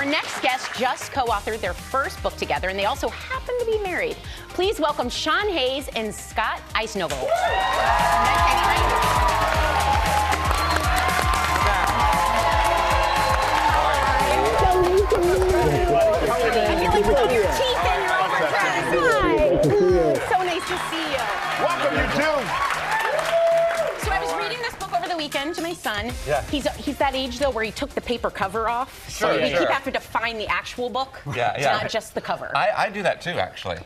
Our next guests just co-authored their first book together, and they also happen to be married. Please welcome Strahan Haines and Scott Icenogle. So nice to see you. Welcome, you two. So I was reading this book over the weekend to my son. Yeah. He's that age though where he took the paper cover off. Sure, So we sure. keep having to find the actual book. Yeah, yeah. Not just the cover. I do that too, actually.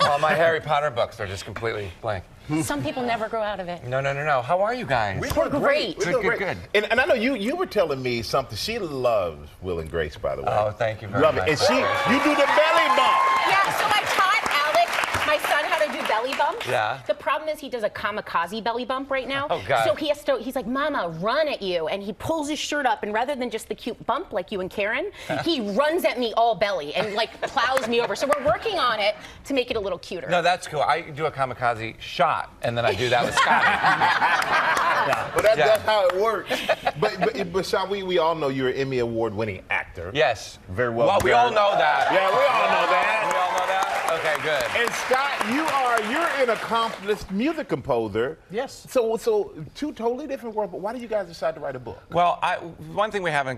All my Harry Potter books are just completely blank. Some people never grow out of it. No. How are you guys? We're great. We're doing Good, great. good. And I know you were telling me something. She loves Will and Grace, by the way. Oh, thank you very Love much. it. And you do the belly bump. Yeah, so I taught Alex, my son, how to do belly bumps. Yeah. The problem is he does a kamikaze belly bump right now. Oh, God. So he's like, Mama, run at you. And he pulls his shirt up, and rather than just the cute bump like you and Karen, he runs at me all belly and like plows me over. So we're working on it to make it a little cuter. No, that's cool. I do a kamikaze shot, and then I do that with Scott. But that's how it works. But Sean, we all know you're an Emmy Award-winning actor. Yes. Very well. Well, we all know that. Yeah, we all know that. We all know that? Okay, good. And Scott, you're an accomplished music composer. Yes. So two totally different worlds. But why did you guys decide to write a book? Well,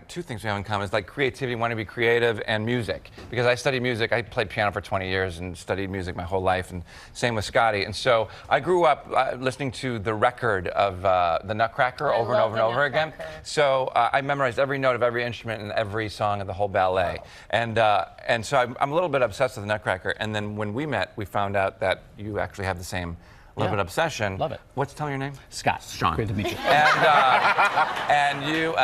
two things we have in common is like creativity, wanting to be creative, and music. Because I studied music, I played piano for 20 years and studied music my whole life, and same with Scotty. And so I grew up listening to the record of the Nutcracker over and over and over again. So I memorized every note of every instrument and every song of the whole ballet. Wow. And so I'm a little bit obsessed with the Nutcracker. And then when we met, we found out that you actually have the same little bit obsession. Love it. Tell me your name? Scott. Strahan. Great to meet you. And you.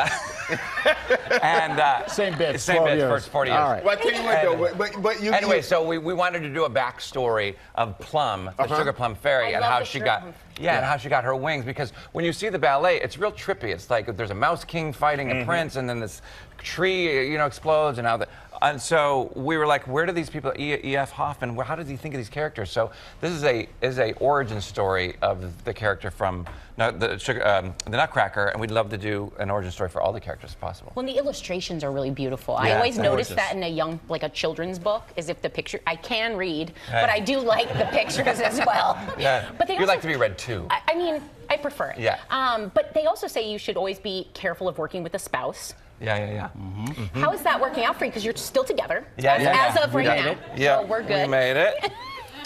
Same bit. Same bit for 40 years. All right. Well, I tell you what, though, but you. Anyway, so we wanted to do a backstory of Plum, the Sugar Plum Fairy, and how she got. And how she got her wings, because when you see the ballet, it's real trippy. It's like there's a Mouse King fighting a prince, and then this tree, explodes, and so we were like, where do these people, E.F. Hoffman, how does he think of these characters? So this is a origin story of the character from the Nutcracker, and we'd love to do an origin story for all the characters if possible. Well, the illustrations are really beautiful. I always notice that in a children's book, is if the picture, I can read, but I do like the pictures as well. Yeah. But you like to be read too. I mean, I prefer it. Yeah. But they also say you should always be careful of working with a spouse. Yeah. Mm-hmm. How is that working out for you? Because you're still together. As of right now. Yeah, so we're good. We made it.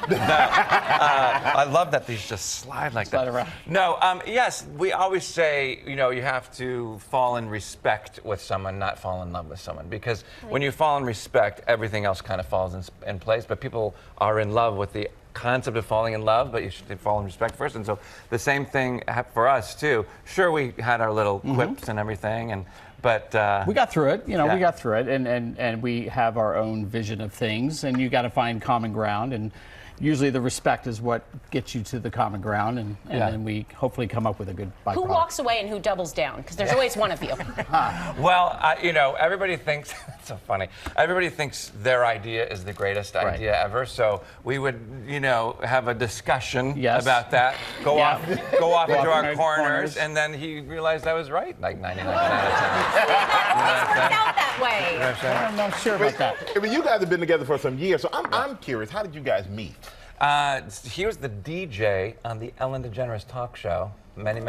I love that these just slide like that. Around. No, yes, we always say, you have to fall in respect with someone, not fall in love with someone. Because when you fall in respect, everything else kind of falls in place. But people are in love with the concept of falling in love, but you should fall in respect first. And so the same thing for us, too. Sure, we had our little quips and everything, but we got through it. We got through it, and we have our own vision of things, and you got to find common ground, and usually the respect is what gets you to the common ground, and then we hopefully come up with a good byproduct. Who walks away and who doubles down? Because there's always one of you. Well, everybody thinks, it's so funny, everybody thinks their idea is the greatest idea ever, so we would, have a discussion about that, go off into our corners, and then he realized I was right, like 99% of the time. It works out that way. I'm not sure about that. I mean, you guys have been together for some years, so I'm curious, how did you guys meet? He was the DJ on the Ellen DeGeneres talk show many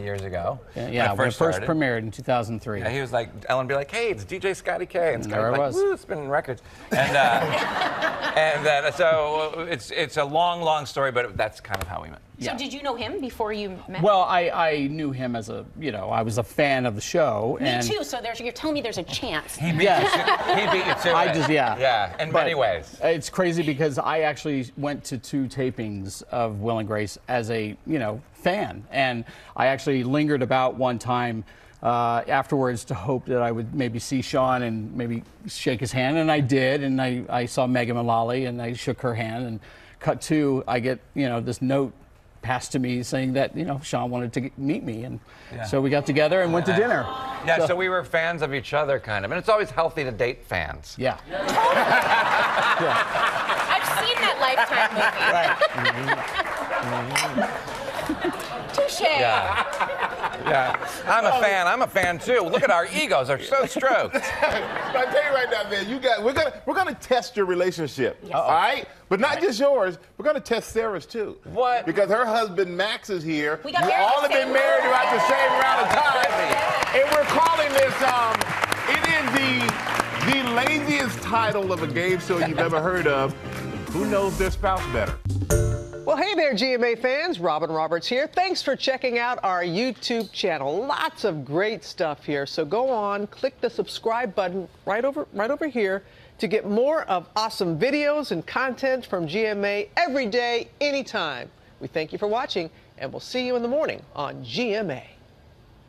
years ago. Yeah, when it first premiered in 2003. Yeah, he was like, Ellen would be like, hey, it's DJ Scotty K. And Scotty there was like, woo, spinning records. And so it's a long story, but that's kind of how we met. So did you know him before you met? Well, I knew him as I was a fan of the show. Me too, so you're telling me there's a chance. He beat you to it. Yeah, in many ways. It's crazy because I actually went to 2 tapings of Will and Grace as a, fan. And I actually lingered about one time afterwards to hope that I would maybe see Sean and maybe shake his hand, and I did. And I saw Megan Mullally, and I shook her hand. And cut to, I get, this note passed to me saying that, Sean wanted to meet me. And so we got together and went to dinner. Yeah, so we were fans of each other, kind of. And it's always healthy to date fans. Yeah. I've seen that Lifetime movie. Right. Touche. Yeah. Yeah, I'm a fan too. Look at our egos; they're so stroked. But I tell you right now, man, we're gonna test your relationship. All right, but not just yours. We're gonna test Sarah's too. What? Because her husband Max is here. We got you married all have been married about the same amount of time, and we're calling this. It is the laziest title of a game show you've ever heard of. Who knows their spouse better? Well, hey there, GMA fans. Robin Roberts here. Thanks for checking out our YouTube channel. Lots of great stuff here. So go on, click the subscribe button right over here to get more of awesome videos and content from GMA every day, anytime. We thank you for watching, and we'll see you in the morning on GMA.